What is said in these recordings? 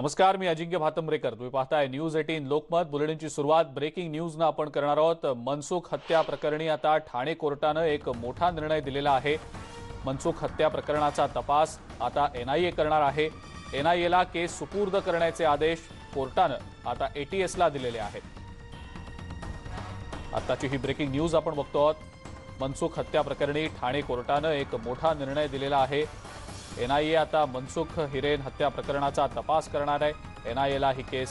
नमस्कार, मी अजिंक्य भातंब्रेकर. तुम्ही पाहताय न्यूज 18 लोकमत. बुलेटिनची सुरुवात ब्रेकिंग न्यूजनं आपण करणार आहोत. मनसुख हत्या प्रकरणी आता ठाणे कोर्टानं एक मोठा निर्णय दिलेला आहे. मनसुख हत्या प्रकरणाचा तपास आता एनआयए करणार आहे. एनआयएला केस सुपूर्द करण्याचे आदेश कोर्टानं आता एटीएसला दिलेले आहेत. आताची ही ब्रेकिंग न्यूज आपण बघतो आहोत. मनसुख हत्या प्रकरणी ठाणे कोर्टानं एक मोठा निर्णय दिलेला आहे. एनआयए आता मनसुख हिरेन हत्या प्रकरणाचा तपास करणार आहे. एनआयएला ही केस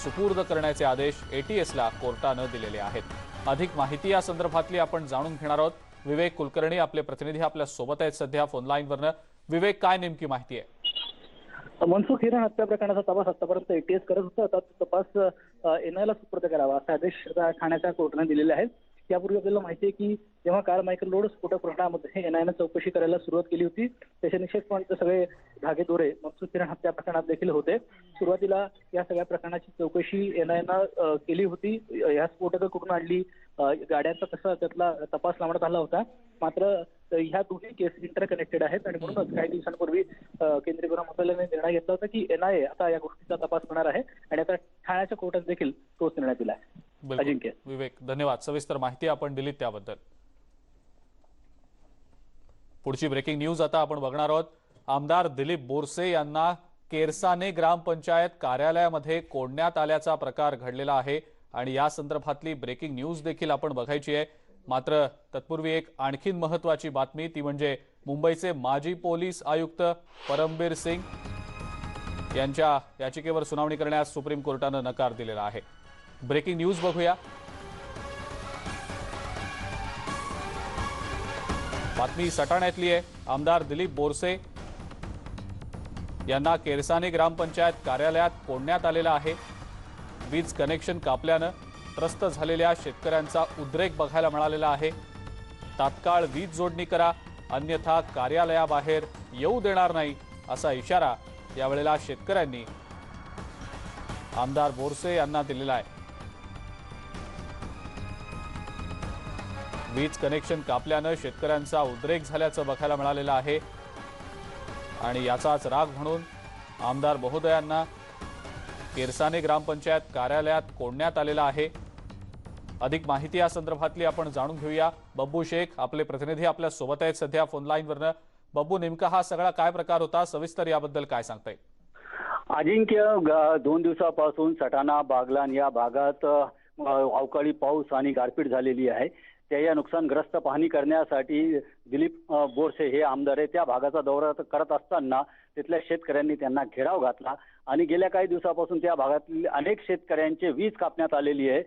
सुपूर्द करण्याचे आदेश एटीएसला कोर्टानं दिलेले आहेत. अधिक माहिती या संदर्भातली आपण जाणून घेणार आहोत. विवेक कुलकर्णी आपले प्रतिनिधी आपल्या सोबत आहेत सध्या फोनलाईनवरनं. विवेक, काय नेमकी माहिती आहे? मनसुख हिरेन हत्या प्रकरणाचा तपास आतापर्यंत एटीएस करत होता. आता तपास एनआयएला सुपूर्द करावा असा आदेश ठाण्याच्या कोर्टाने दिलेले आहेत. यापूर्वी आपल्याला माहिती आहे की जेव्हा कार मायकल रोड स्फोटक प्रकरणामध्ये एनआयएनं चौकशी करायला सुरुवात केली होती, त्याचे निषेधपणाचे सगळे धागेदोरे मनसुख हिरेन हत्या प्रकरणात देखील होते. सुरुवातीला या सगळ्या प्रकरणाची चौकशी एनआयएनं केली होती. या स्फोटकं कुठून आणली, गाड्यांचा कसा त्यातला तपास लावण्यात आला होता. मात्र ह्या दोन्ही केस इंटरकनेक्टेड आहेत आणि म्हणूनच काही दिवसांपूर्वी केंद्रीय गृह मंत्रालयाने निर्णय घेतला होता की एनआयए आता या गोष्टीचा तपास करणार आहे आणि आता ठाण्याच्या कोर्टात देखील तोच निर्णय दिला आहे. अजिंक्य. विवेक, धन्यवाद. सविस्तर माहिती आपण दिलीत त्याबद्दल. पुढची ब्रेकिंग न्यूज आता आपण बघणार आहोत. आमदार दिलीप बोरसे यांना केरसाने ग्रामपंचायत कार्यालयामध्ये कोंडण्यात आल्याचा प्रकार घडलेला आहे आणि या संदर्भातली ब्रेकिंग न्यूज देखील आपण बघायची आहे. मात्र तत्पूर्वी एक आणखीन महत्त्वाची बातमी, ती म्हणजे मुंबईचे माजी पोलीस आयुक्त परमबीर सिंग यांच्या याचिकेवर सुनावणी करण्यास सुप्रीम कोर्टानं नकार दिलेला आहे. ब्रेकिंग न्यूज बघूया. बातमी सटाण्यातली आहे. आमदार दिलीप बोरसे यांना केरसाने ग्रामपंचायत कार्यालयात कोंडण्यात आलेला आहे. वीज कनेक्शन कापल्यानं त्रस्त झालेल्या शेतकऱ्यांचा उद्रेक बघायला मिळालेला आहे. तात्काळ वीज जोडणी करा, अन्यथा कार्यालयाबाहेर येऊ देणार नाही असा इशारा यावेळेला शेतकऱ्यांनी आमदार बोरसे यांना दिलेला आहे. वीज कनेक्शन कापल्यानं शेतकऱ्यांचा उद्रेक झाल्याचं बघायला मिळालेलं आहे आणि याचाच राग म्हणून आमदार महोदयांना केरसाने ग्रामपंचायत कार्यालयात कोंडण्यात आलेला आहे. अधिक माहिती या संदर्भातली आपण जाणून घेऊया. बब्बू शेख आपले प्रतिनिधी आपल्या सोबत आहेत सध्या फोनलाईनवरनं. बब्बू, नेमका हा सगळा काय प्रकार होता? सविस्तर याबद्दल काय सांगता येईल? अजिंक्य, 2 दिवसापासून सटाणा, बागलाण या भागात अवकाळी पाऊस आणि गारपीट झालेली आहे. त्या या नुकसानग्रस्त पाहणी करण्यासाठी दिलीप बोरसे हे आमदार आहे. त्या भागाचा दौरा करत असताना तिथल्या शेतकऱ्यांनी त्यांना घेराव घातला आणि गेल्या काही दिवसापासून त्या भागातील अनेक शेतकऱ्यांचे वीज कापण्यात आलेली आहे.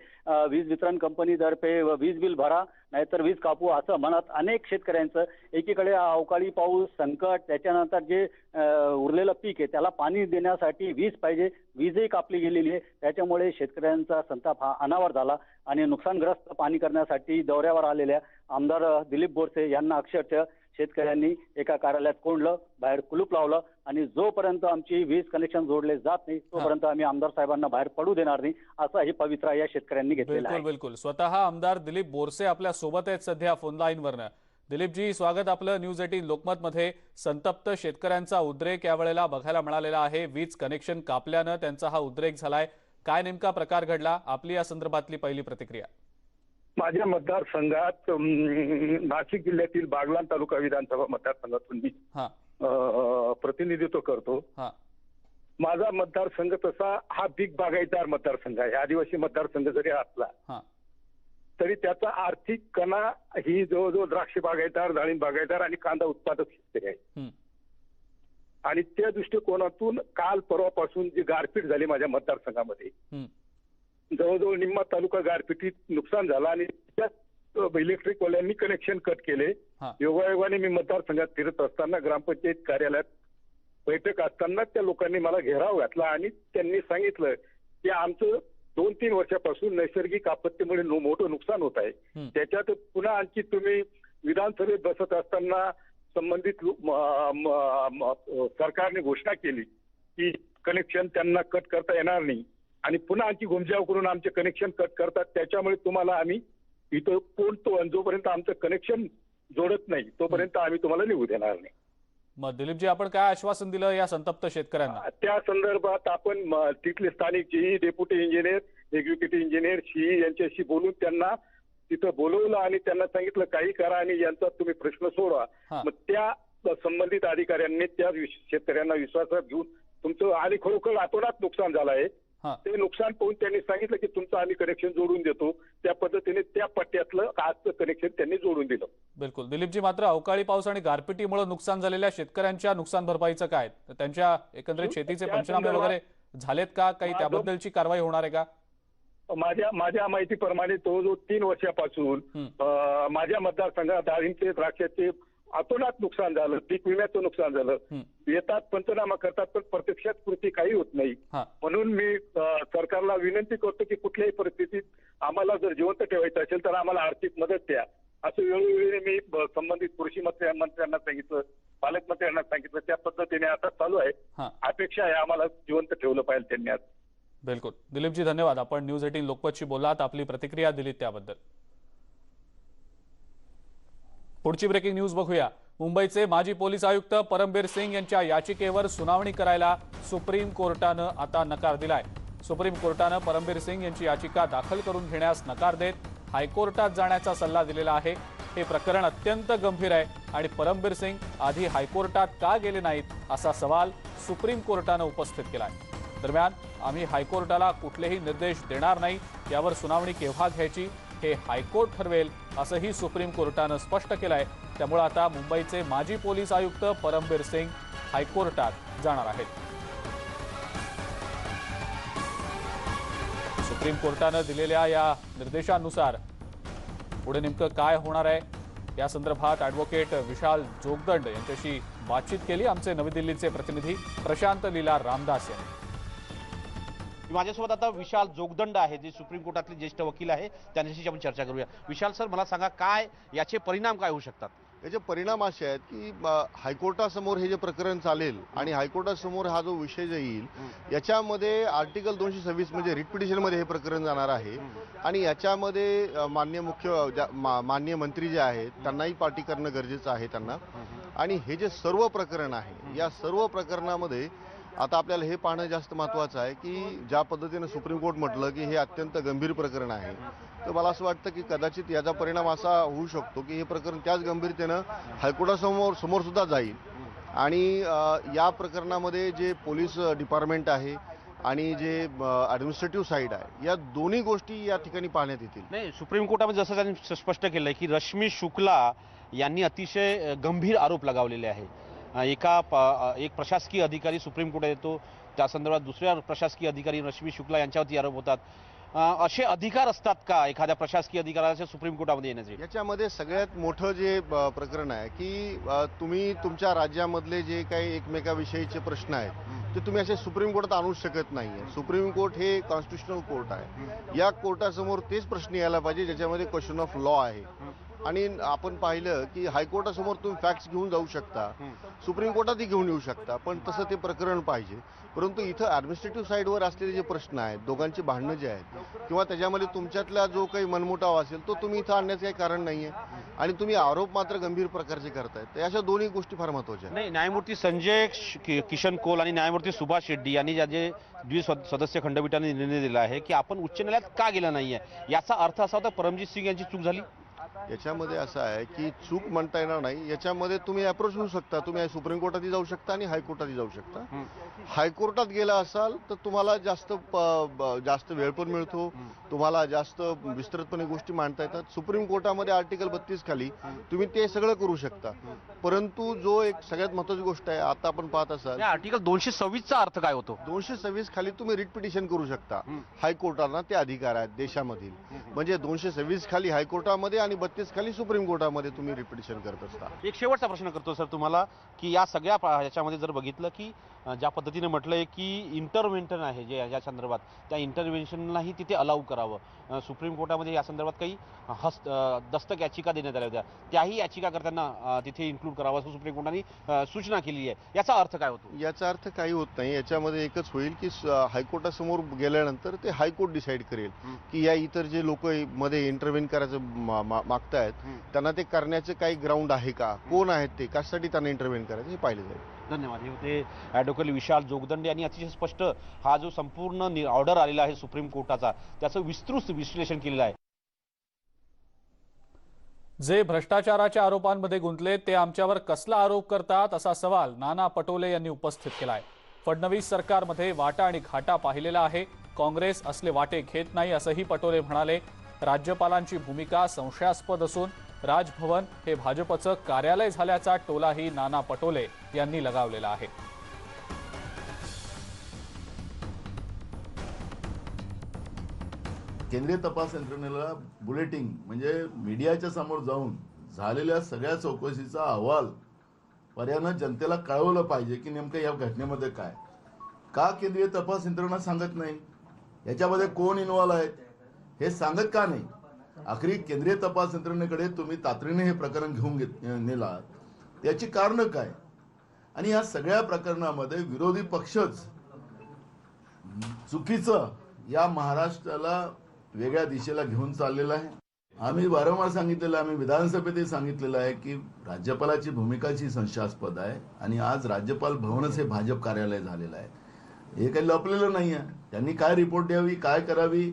वीज वितरण कंपनीतर्फे वीज बिल भरा नाहीतर वीज कापू असं म्हणत अनेक शेतकऱ्यांचं एकीकडे अवकाळी पाऊस संकट, त्याच्यानंतर जे उरलेलं पीक आहे त्याला पाणी देण्यासाठी वीज पाहिजे, वीजही कापली गेलेली आहे. त्याच्यामुळे शेतकऱ्यांचा संताप हा अनावर झाला आणि नुकसानग्रस्त पाहणी करण्यासाठी दौऱ्यावर आलेल्या आमदार दिलीप बोरसे यांना अक्षरशः शेतकऱ्यांनी एका कार्यालयात कोंडलं, बाहेर कुलूप लावलं आणि जोपर्यंत आमची वीज कनेक्शन जोडले जात नाही तोपर्यंत आम्ही आमदार साहेबांना बाहेर पडू देणार नाही असा ही पवित्रा या शेतकऱ्यांनी घेतलेला आहे. बिलकुल. स्वतः आमदार दिलीप बोरसे आपल्या सोबत आहेत सध्या फोनलाईनवरनं. दिलीपजी, स्वागत आपलं न्यूज 18 लोकमत मध्ये. संतप्त शेतकऱ्यांचा उद्रेक यावेळेला बघायला मिळालेला आहे. वीज कनेक्शन कापल्यानं त्यांचा हा उद्रेक झालाय. काय नेमका प्रकार घडला? आपली या संदर्भातली पहिली प्रतिक्रिया. माझ्या मतदारसंघात नाशिक जिल्ह्यातील बागलाण तालुका विधानसभा मतदारसंघातून मी प्रतिनिधित्व करतो. माझा मतदारसंघ तसा हा बिग बागायतदार मतदारसंघ आहे. आदिवासी मतदारसंघ जरी असला तरी त्याचा आर्थिक कणा ही जवळजवळ द्राक्ष बागायतदार, डाळिंब बागायतदार आणि कांदा उत्पादक शेतकरी आहे. आणि त्या दृष्टिकोनातून काल परवापासून जी गारपीट झाली माझ्या मतदारसंघामध्ये, जवळजवळ निम्मा तालुका गारपिटीत नुकसान झालं आणि त्यात इलेक्ट्रिक वाल्यांनी कनेक्शन कट केले. योगायोगाने मी मतदारसंघात फिरत असताना ग्रामपंचायत कार्यालयात बैठक असताना त्या लोकांनी मला घेराव घातला आणि त्यांनी सांगितलं की आमचं 2-3 वर्षापासून नैसर्गिक आपत्तीमुळे मोठं नुकसान होत आहे. त्याच्यात पुन्हा आणखी तुम्ही विधानसभेत बसत असताना संबंधित सरकारने घोषणा केली की कनेक्शन त्यांना कट करता येणार नाही आणि पुन्हा आणखी घुमजाव करून आमचे कनेक्शन कट करतात. त्याच्यामुळे तुम्हाला आम्ही इथं कोणतो जोपर्यंत आमचं कनेक्शन जोडत नाही तोपर्यंत आम्ही तुम्हाला निघू देणार नाही. मग दिलीपजी, आपण काय आश्वासन दिलं या संतप्त शेतकऱ्यांना? त्या संदर्भात आपण तिथले स्थानिक JE, deputy engineer, executive engineer, CE यांच्याशी बोलून त्यांना तिथं बोलवलं आणि त्यांना सांगितलं काही करा आणि यांचा तुम्ही प्रश्न सोडवा. मग त्या संबंधित अधिकाऱ्यांनी त्या शेतकऱ्यांना विश्वासात घेऊन तुमचं आणि खरोखर अतोनात नुकसान झालं आहे ते नुकसान पाहून त्यांनी सांगितलं की तुमचं आम्ही कनेक्शन जोडून देतो. त्या पद्धतीने त्या पट्ट्यातलं आजचं कनेक्शन त्यांनी जोडून दिलं. बिलकुल दिलीपजी, मात्र अवकाळी पाऊस आणि गारपिटीमुळे नुकसान झालेल्या शेतकऱ्यांच्या नुकसान भरपाईचं काय? त्यांच्या एकंदरीत शेतीचे पंचनामे वगैरे झालेत का? काही त्याबद्दलची कारवाई होणार आहे का? माझ्या माहितीप्रमाणे जवळजवळ 3 वर्षापासून माझ्या मतदारसंघात डाळिंबचे, द्राक्षाचे अतोनात नुकसान झालं, पीक विम्याचं नुकसान झालं. येतात, पंचनामा करतात, पण प्रत्यक्षात कृती काही होत नाही. म्हणून मी सरकारला विनंती करतो की कुठल्याही परिस्थितीत आम्हाला जर जिवंत ठेवायचं असेल तर आम्हाला आर्थिक मदत द्या, असं वेळोवेळी मी संबंधित कृषी मंत्र्यांना सांगितलं, पालकमंत्र्यांना सांगितलं. त्या पद्धतीने आता चालू आहे. अपेक्षा आहे आम्हाला जिवंत ठेवलं पाहिजे त्यांनी आज. बिलकुल दिलीपजी, धन्यवाद. आपण न्यूज 18 लोकमतशी बोललात, आपली प्रतिक्रिया दिली त्याबद्दल. पुढची ब्रेकिंग न्यूज बघूया. मुंबईचे माजी पोलीस आयुक्त परमबीर सिंग यांच्या याचिकेवर सुनावणी करायला सुप्रीम कोर्टानं आता नकार दिलाय. सुप्रीम कोर्टानं परमबीर सिंग यांची याचिका दाखल करून घेण्यास नकार देत हायकोर्टात जाण्याचा सल्ला दिलेला आहे. हे प्रकरण अत्यंत गंभीर आहे आणि परमबीर सिंग आधी हायकोर्टात का गेले नाहीत असा सवाल सुप्रीम कोर्टानं उपस्थित केलाय. दरम्यान आम्ही हायकोर्टाला कुठलेही निर्देश देणार नाही, यावर सुनावणी केव्हा घ्यायची हे हायकोर्ट ठरवेल असंही सुप्रीम कोर्टानं स्पष्ट केलंय. त्यामुळे आता मुंबईचे माजी पोलीस आयुक्त परमबीर सिंग हायकोर्टात जाणार आहेत. सुप्रीम कोर्टानं दिलेल्या या निर्देशानुसार पुढे नेमकं काय होणार आहे या संदर्भात ॲडव्होकेट विशाल जोगदंड यांच्याशी बातचीत केली आमचे नवी दिल्लीचे प्रतिनिधी प्रशांत लीला रामदास यांनी. माझ्यासोबत आता विशाल जोगदंड आहे, जे सुप्रीम कोर्टातले ज्येष्ठ वकील आहे, त्यांच्याशी आपण चर्चा करूया. विशाल सर, मला सांगा काय याचे परिणाम काय होऊ शकतात? याचे परिणाम असे आहेत की हायकोर्टासमोर हे जे प्रकरण चालेल आणि हायकोर्टासमोर हा जो विषय जो येईल याच्यामध्ये आर्टिकल 226 म्हणजे रिट पिटिशनमध्ये हे प्रकरण जाणार आहे आणि याच्यामध्ये माननीय मंत्री जे आहेत त्यांनाही पार्टी करणं गरजेचं आहे त्यांना. आणि हे जे सर्व प्रकरण आहे या सर्व प्रकरणामध्ये आता आपल्याला हे पाहणं जास्त महत्त्वाचं आहे की ज्या पद्धतीनं सुप्रीम कोर्ट म्हटलं की हे अत्यंत गंभीर प्रकरण आहे, तर मला असं वाटतं की कदाचित याचा परिणाम असा होऊ शकतो की हे प्रकरण त्याच गंभीरतेनं हायकोर्टासमोर सुद्धा जाईल. आणि या प्रकरणामध्ये जे पोलीस डिपार्टमेंट आहे आणि जे ॲडमिनिस्ट्रेटिव्ह साईड आहे या दोन्ही गोष्टी या ठिकाणी पाहण्यात येतील. नाही, सुप्रीम कोर्टामध्ये जसं त्यांनी स्पष्ट केलंय की रश्मी शुक्ला यांनी अतिशय गंभीर आरोप लगावलेले आहे. एक प्रशासकीय अधिकारी सुप्रीम कोर्टात येतो, त्या संदर्भात दुसऱ्या प्रशासकीय अधिकारी रश्मी शुक्ला यांच्यावरती आरोप होतात. असे अधिकार असतात का एखाद्या प्रशासकीय अधिकाऱ्याच्या सुप्रीम कोर्टामध्ये येण्याचे? याच्यामध्ये सगळ्यात मोठं जे प्रकरण आहे की तुम्ही तुमच्या राज्यामधले जे काही एकमेकाविषयीचे प्रश्न आहेत ते तुम्ही असे सुप्रीम कोर्टात आणू शकत नाहीये. सुप्रीम कोर्ट हे कॉन्स्टिट्युशनल कोर्ट आहे. या कोर्टासमोर तेच प्रश्न यायला पाहिजे ज्याच्यामध्ये क्वेश्चन ऑफ लॉ आहे. आणि आपण पाहिलं की हायकोर्टासमोर तुम्ही फॅक्ट्स घेऊन जाऊ शकता, सुप्रीम कोर्टातही घेऊन येऊ शकता, पण तसं ते प्रकरण पाहिजे. परंतु इथं ॲडमिनिस्ट्रेटिव्ह साईडवर असलेले जे प्रश्न आहेत, दोघांची भांडणं जे आहेत किंवा त्याच्यामध्ये तुमच्यातला जो काही मनमुटाव असेल तो तुम्ही इथं आणण्याचं काही कारण नाही आहे आणि तुम्ही आरोप मात्र गंभीर प्रकारचे करतायत. तर अशा दोन्ही गोष्टी फार महत्त्वाच्या आहेत. नाही, न्यायमूर्ती संजय किशन कौल आणि न्यायमूर्ती सुभाष शेट्टी यांनी जे सदस्य खंडपीठाने निर्णय दिला आहे की आपण उच्च न्यायालयात का गेला नाहीये, याचा अर्थ असा होता परमजीत सिंग यांची चूक झाली. याच्यामध्ये असं आहे की चूक म्हणता येणार नाही. याच्यामध्ये तुम्ही अप्रोच होऊ शकता, तुम्ही सुप्रीम कोर्टातही जाऊ शकता आणि हायकोर्टातही जाऊ शकता. हायकोर्टात गेला असाल तर तुम्हाला जास्त वेळ पण मिळतो, तुम्हाला जास्त विस्तृतपणे गोष्टी मांडता येतात. सुप्रीम कोर्टामध्ये आर्टिकल 32 खाली तुम्ही ते सगळं करू शकता. परंतु जो एक सगळ्यात महत्त्वाची गोष्ट आहे, आता आपण पाहत असाल आर्टिकल 226चा अर्थ काय होतो? 226 खाली तुम्ही रिट पिटिशन करू शकता. हायकोर्टाला ते अधिकार आहेत देशामधील. म्हणजे 226 खाली हायकोर्टामध्ये आणि 32 खाली सुप्रीम कोर्टामध्ये तुम्ही रिट पिटिशन करत असता. एक शेवटचा प्रश्न करतो सर तुम्हाला की या सगळ्या ह्याच्यामध्ये जर बघितलं की ज्या पद्धतीने म्हटलंय की इंटरव्हेन्शन आहे जे या संदर्भात, त्या इंटरव्हेन्शनलाही तिथे अलाउ करावं. सुप्रीम कोर्टामध्ये या संदर्भात काही दस्तक याचिका देण्यात आल्या होत्या, त्याही याचिका करताना तिथे इन्क्लूड करावं असं सुप्रीम कोर्टाने सूचना केली आहे. याचा अर्थ काय होतो? याचा अर्थ काही होत नाही. याच्यामध्ये एकच होईल की हायकोर्टासमोर गेल्यानंतर ते हायकोर्ट डिसाईड करेल की या इतर जे लोक मध्ये इंटरव्हेन करायचं मागतायत त्यांना ते करण्याचे काही ग्राउंड आहे का, कोण आहेत ते, कशासाठी त्यांना इंटरव्हेन करायचं हे पाहिलं जाईल. धन्यवाद. हे होते ॲडव्होकेट विशाल जोगदंडे आणि अतिशय स्पष्ट हा जो संपूर्ण ऑर्डर आलेला आहे सुप्रीम कोर्टाचा त्याचं विस्तृत विश्लेषण केलेलं आहे. जे भ्रष्टाचाराच्या आरोपांमध्ये गुंतले ते आमच्यावर कसला आरोप करतात असा सवाल नाना पटोले यांनी उपस्थित केलाय. फडणवीस सरकारमध्ये वाटा आणि घाटा पाहिलेला आहे, काँग्रेस असले वाटे घेत नाही असंही पटोले म्हणाले. राज्यपालांची भूमिका संशयास्पद असून राजभवन हे भाजपचं कार्यालय झाल्याचा टोलाही नाना पटोले यांनी लगावलेला आहे. केंद्रीय तपास यंत्रणेला बुलेटिंग म्हणजे मीडियाच्या समोर जाऊन झालेल्या सगळ्या चौकशीचा अहवाल पर्यायानं जनतेला कळवलं पाहिजे की नेमकं या घटनेमध्ये काय, का केंद्रीय तपास यंत्रणा सांगत नाही, याच्यामध्ये कोण इन्व्हॉल्व आहेत हे सांगत का नाही. आखरी केंद्रीय तपास यंत्रणेकडे तुम्ही तातडीने हे प्रकरण घेऊन नेलात, त्याची कारणं काय. आणि या सगळ्या प्रकरणामध्ये विरोधी पक्षच चुकीचं या महाराष्ट्राला वेगळ्या दिशेला घेऊन चाललेला आहे. आम्ही वारंवार सांगितलेलं आहे, आम्ही विधानसभेतही सांगितलेलं आहे की राज्यपालाची भूमिकाची संशयास्पद आहे आणि आज राज्यपाल भवनच हे भाजप कार्यालय झालेलं आहे. हे काही लपलेलं नाही आहे. त्यांनी काय रिपोर्ट द्यावी, काय करावी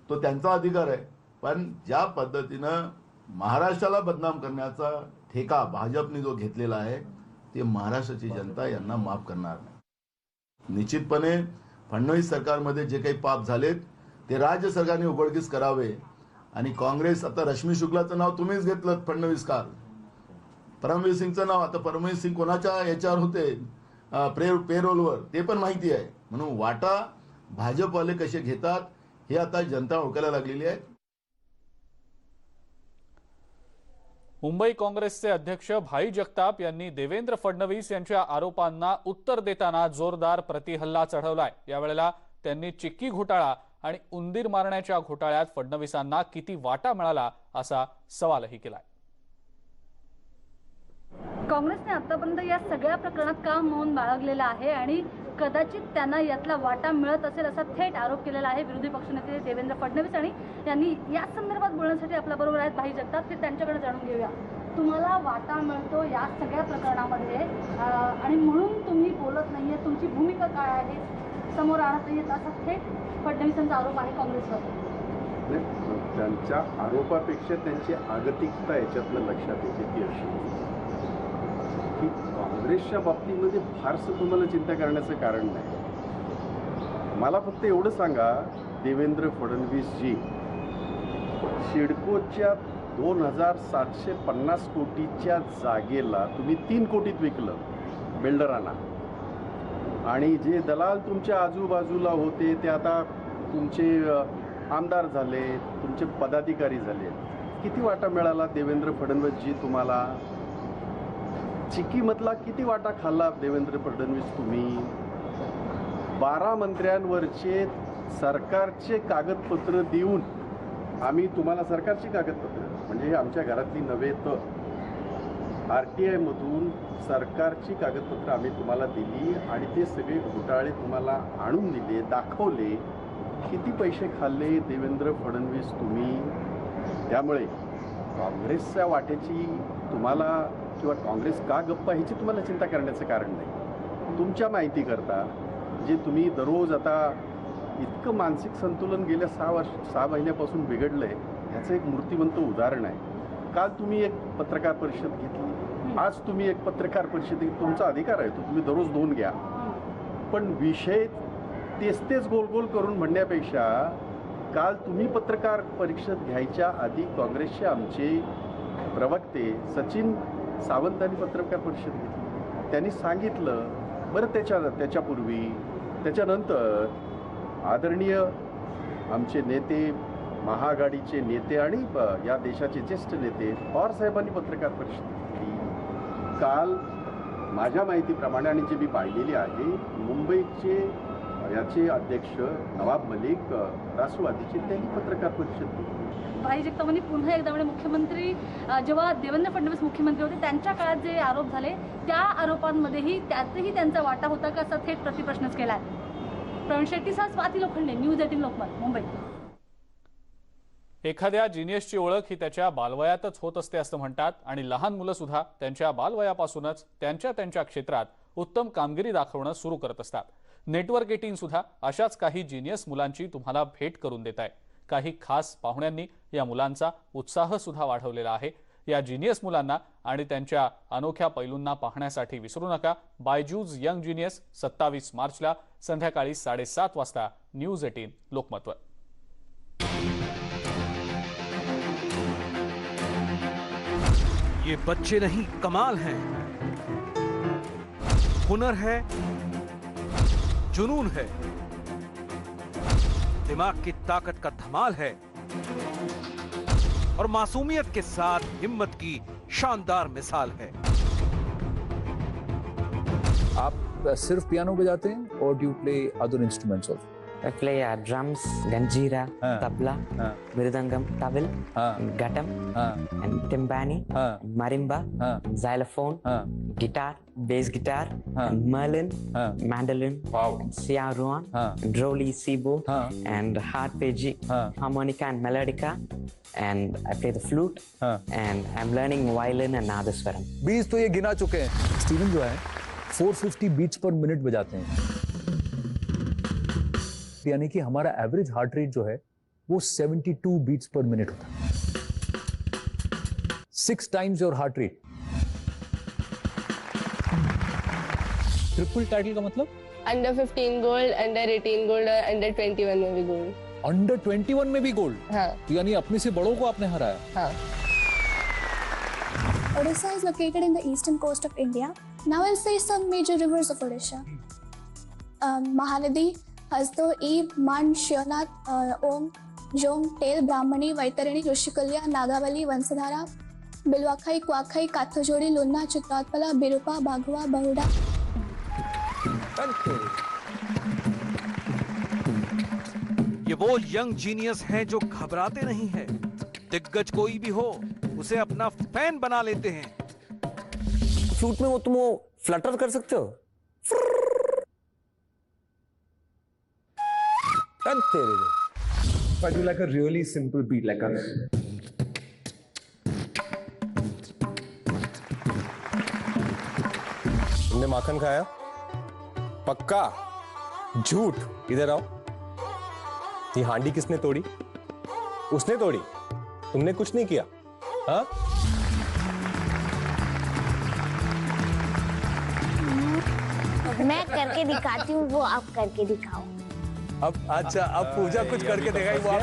तो त्यांचा अधिकार आहे. पण ज्या पद्धतीनं महाराष्ट्राला बदनाम करण्याचा ठेका भाजपने जो घेतलेला आहे ते महाराष्ट्राची जनता यांना माफ करणार नाही. निश्चितपणे फडणवीस सरकारमध्ये जे काही पाप झालेत ते राज्य सरकारने उघडकीस करावे. आणि काँग्रेस, आता रश्मी शुक्लाचं नाव तुम्हीच घेतलं, फडणवीस काल परमवीर सिंगचं नाव, आता परमवीर सिंग कोणाच्या याच्यावर होते पेरोलवर ते पण माहिती आहे. म्हणून वाटा भाजपवाले कसे घेतात हे आता जनता ओळखायला लागलेली आहे. मुंबई काँग्रेसचे अध्यक्ष भाई जगताप यांनी देवेंद्र फडणवीस यांच्या आरोपांना उत्तर देताना जोरदार प्रतिहल्ला चढवलाय. यावेळेला त्यांनी चिक्की घोटाळा आणि उंदीर मारण्याच्या घोटाळ्यात फडणवीसांना किती वाटा मिळाला असा सवालही केलाय. काँग्रेसने आतापर्यंत या सगळ्या प्रकरणात का मौन बाळगलेलं आहे आणि कदाचित त्यांना यातला वाटा मिळत असेल असा थेट आरोप केलेला आहे विरोधी पक्षनेते देवेंद्र फडणवीस. आणि त्यांनी या संदर्भात बोलण्यासाठी आपल्याबरोबर आहेत भाई जगताप, ते त्यांच्याकडे जाणून घेऊया. तुम्हाला वाटा मिळतो या सगळ्या प्रकरणामध्ये आणि म्हणून तुम्ही बोलत नाहीये, तुमची भूमिका काय आहे समोर आणत नाहीये असा थेट फडणवीसांचा आरोप आहे काँग्रेसवर. त्यांच्या आरोपापेक्षा त्यांची आगतिकता याच्यातलं लक्षात येते ती अशी की काँग्रेसच्या बाबतीमध्ये फारसं तुम्हाला चिंता करण्याचं कारण नाही. मला फक्त एवढं सांगा, देवेंद्र फडणवीसजी सिडकोच्या 2,750 कोटीच्या जागेला तुम्ही 3 कोटीत विकलं बिल्डरांना, आणि जे दलाल तुमच्या आजूबाजूला होते ते आता तुमचे आमदार झाले, तुमचे पदाधिकारी झाले. किती वाटा मिळाला देवेंद्र फडणवीसजी तुम्हाला? चिक्कीमधला किती वाटा खाल्ला देवेंद्र फडणवीस तुम्ही? 12 मंत्र्यांवरचे सरकारचे कागदपत्र देऊन आम्ही तुम्हाला सरकारची कागदपत्र म्हणजे हे आमच्या घरातली नव्हे तर RTI मधून सरकारची कागदपत्र आम्ही तुम्हाला दिली आणि ते सगळे घोटाळे तुम्हाला आणून दिले, दाखवले. किती पैसे खाल्ले देवेंद्र फडणवीस तुम्ही? त्यामुळे काँग्रेसच्या वाटेची तुम्हाला किंवा काँग्रेस का गप्पा ह्याची तुम्हाला चिंता करण्याचं कारण नाही. तुमच्या माहितीकरता जे तुम्ही दररोज आता इतकं मानसिक संतुलन गेल्या 6 महिन्यापासून बिघडलं आहे ह्याचं एक मूर्तिमंत उदाहरण आहे. काल तुम्ही एक पत्रकार परिषद घेतली, आज तुम्ही एक पत्रकार परिषद घेतली, तुमचा अधिकार आहे तो, तुम्ही दररोज 2 घ्या. पण विषय तेच गोल गोल करून म्हणण्यापेक्षा काल तुम्ही पत्रकार परिषद घ्यायच्या आधी काँग्रेसचे आमचे प्रवक्ते सचिन सावंतांनी पत्रकार परिषद घेतली. त्यांनी सांगितलं बरं त्याच्यापूर्वी त्याच्यानंतर आदरणीय आमचे नेते, महाआघाडीचे नेते आणि या देशाचे ज्येष्ठ नेते पवार साहेबांनी पत्रकार परिषद घेतली. काल माझ्या माहितीप्रमाणे आणि जे मी पाहिलेली आहे मुंबईचे याचे अध्यक्ष नवाब मलिक राष्ट्रवादीचे त्यांनी पत्रकार परिषद घेतली. भाई जगतापांनी पुन्हा एकदा म्हणजे मुख्यमंत्री जेव्हा देवेंद्र फडणवीस मुख्यमंत्री होते त्यांच्या काळात जे आरोप झाले त्या आरोपांमध्येही त्यातही त्यांचा वाटा होता का असा थेट प्रतिप्रश्नच केला आहे. प्रवीण शेट्टीसह स्वाती लोखंडे, न्यूज 18 लोकमत, मुंबई. एखाद्या जिनियसची ओळख ही त्याच्या बालवयातच होत असते असं म्हणतात आणि लहान मुलं सुद्धा त्यांच्या बालवयापासूनच त्यांच्या क्षेत्रात उत्तम कामगिरी दाखवणं सुरू करत असतात. नेटवर्क 18 सुद्धा अशाच काही जिनियस मुलांची तुम्हाला भेट करून देत आहे. काही खास पाहुण्यांनी या मुलांचा उत्साह सुद्धा वाढवलेला आहे. या जिनियस मुलांना आणि त्यांच्या अनोख्या पैलूंना पाहण्यासाठी विसरू नका. बायजूज यंग जिनियस 27 मार्चला संध्याकाळी 7:30 वाजता न्यूज 18 लोकमतवर. ये बच्चे नहीं कमाल हैं, हुनर है, जुनून है, दिमाग की ताकत का धमाल है और मासूमियत के साथ हिम्मत की शानदार मिसाल है. आप सिर्फ पियानो बजाते हैं और do you play other instruments also? I play drums, ganjira, tabla, mridangam, tawil, ghatam, and timpani, marimba, xylophone, guitar, bass guitar, and merlin, mandolin, siaruan, droli, sibo, and harpeggi, harmonica and melodica, and I play the flute, and I'm learning violin and nadaswaram. Beats तो ये गिना चुके हैं. Steven जो है 450 beats पर minute बजाते हैं, यानी कि हमारा एवरेज हार्ट रेट जो है वो 72 बीट्स पर मिनट होता है. 6 times your heart rate. Triple title का मतलब? अंडर 15 गोल्ड, अंडर 18 गोल्ड और अंडर 21 में भी गोल्ड. अंडर 21 में भी गोल्ड? हाँ. यानी अपने से बड़ों को आपने हराया. हाँ. Odisha is located in the eastern coast of India. Now I'll say some major rivers of Odisha. Mahanadi, Hasdo, Ib, Man, Shionath, Om, Jom, Tel, Brahmani, Vaitarini, Rushikulya, Nagavali, Vansadhara, Bilwakhai, Kwakhai, Kathajodi, Lunna, Chitratpala, Birupa, Baghua, Bahuda. ये वो young genius हैं जो घबराते नहीं हैं. दिग्गज कोई भी हो उसे अपना फैन बना लेते हैं. फ्लूट में वो तुम फ्लटर कर सकते हो. But you like a really simple beat like a. तुमने माखन खाया? पक्का? झूठ. इधर आओ. ये हांडी किसने तोड़ी? उसने तोड़ी. तुमने कुछ नहीं किया. हाँ? मैं करके दिखाती हूँ, वो आप करके दिखाओ. अब अच्छा, अब पूजा कुछ करके दिखाई. वो आप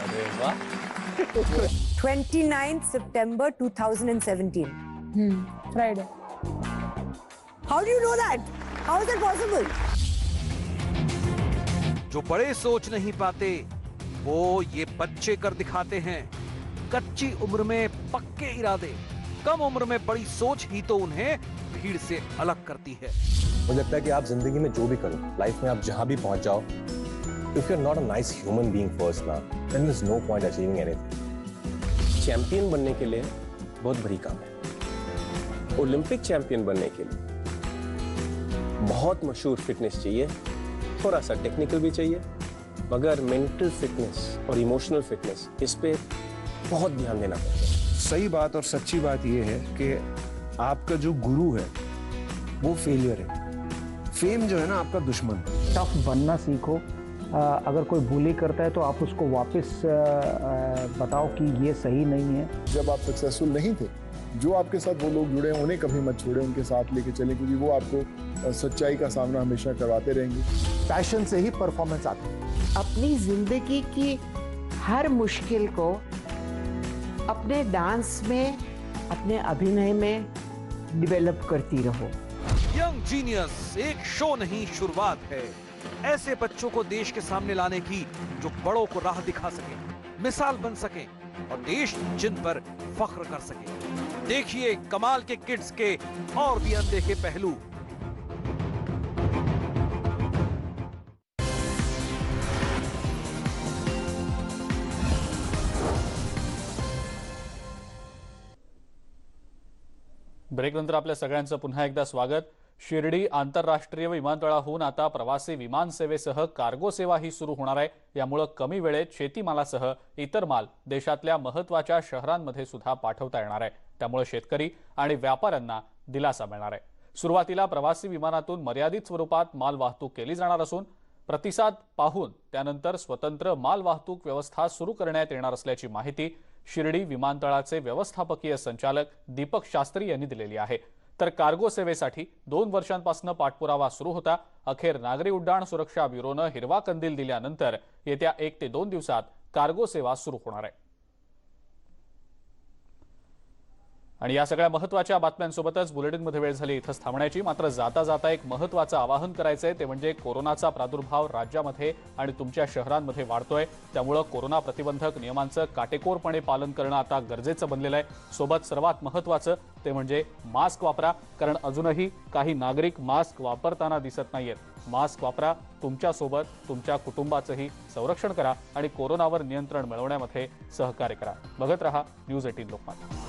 अरे वाह. 29th September 2017. Friday. How do you know that? How is that possible? जो बड़े सोच नहीं पाते वो ये बच्चे कर दिखाते हैं. कच्ची उम्र में पक्के इरादे, कम उम्र में बड़ी सोच ही तो उन्हें भीड़ से अलग करती है. मुझे लगता है कि आप जिंदगी में जो भी करो, लाइफ में आप जहां भी पहुंच जाओ, if you're not a nice human being first now, then there's no point achieving anything. Champion बनने के लिए बहुत बड़ी काम है. ओलंपिक चैंपियन बनने के लिए बहुत मशहूर फिटनेस चाहिए, थोड़ा सा टेक्निकल भी चाहिए, मगर मेंटल फिटनेस और इमोशनल फिटनेस, इस पे बहुत ध्यान देना पड़ता है. सही बात और सच्ची बात यह है कि आपका जो गुरु है वो फेलियर है. फेम जो है ना आपका दुश्मन. टफ बनना सीखो. अगर कोई बुली करता है तो आप उसको वापस बताओ कि ये सही नहीं है. जब आप सक्सेसफुल नहीं थे, जो आपके साथ वो लोग जुड़े हैं उन्हें कभी मत छोड़े, उनके साथ लेके चले, क्योंकि वो आपको सच्चाई का सामना हमेशा करवाते रहेंगे. पैशन से ही परफॉर्मेंस आती है. अपनी जिंदगी की हर मुश्किल को अपने डांस में, अपने अभिनय में डेवलप करती रहो. यंग जीनियस एक शो नहीं, शुरुआत है. ऐसे बच्चों को देश के सामने लाने की जो बड़ों को राह दिखा सके, मिसाल बन सके और देश जिन पर फख्र कर सके. देखिए कमाल के किड्स के और भी अनदेखे पहलू. ब्रेकनंतर आपल्या सगळ्यांचं पुन्हा एकदा स्वागत. शिर्डी आंतरराष्ट्रीय विमानतळाहून आता प्रवासी विमान सेवेसह कार्गो सेवाही सुरू होणार आहे. यामुळे कमी वेळेत शेतीमालासह इतर माल देशातल्या महत्त्वाच्या शहरांमध्ये सुद्धा पाठवता येणार आहे. त्यामुळे शेतकरी आणि व्यापाऱ्यांना दिलासा मिळणार आहे. सुरुवातीला प्रवासी विमानातून मर्यादित स्वरूपात माल वाहतूक केली जाणार असून प्रतिसाद पाहून त्यानंतर स्वतंत्र माल वाहतूक व्यवस्था सुरू करण्यात येणार असल्याची माहिती शिर्डी विमानतळाचे व्यवस्थापकीय संचालक दीपक शास्त्री यांनी दिलेली आहे. तर कार्गो सेवेसाठी 2 वर्षांपासून पाठपुरावा सुरू होता. अखेर नागरी उड्डाण सुरक्षा ब्युरोनं हिरवा कंदील दिल्यानंतर येत्या 1 ते 2 दिवसात कार्गो सेवा सुरू होणार आहे. आणि या सगळ्या महत्त्वाच्या बातम्यांसोबतच बुलेटिनमध्ये वेळ झाली इथंच थांबण्याची. मात्र जाता जाता एक महत्त्वाचं आवाहन करायचंय, ते म्हणजे कोरोनाचा प्रादुर्भाव राज्यामध्ये आणि तुमच्या शहरांमध्ये वाढतोय. त्यामुळे कोरोना प्रतिबंधक नियमांचं काटेकोरपणे पालन करणं आता गरजेचं बनलेलं आहे. सोबत सर्वात महत्त्वाचं ते म्हणजे मास्क वापरा, कारण अजूनही काही नागरिक मास्क वापरताना दिसत नाहीयेत. मास्क वापरा, तुमच्यासोबत तुमच्या कुटुंबाचंही संरक्षण करा आणि कोरोनावर नियंत्रण मिळवण्यामध्ये सहकार्य करा. बघत रहा न्यूज 18 लोकमत.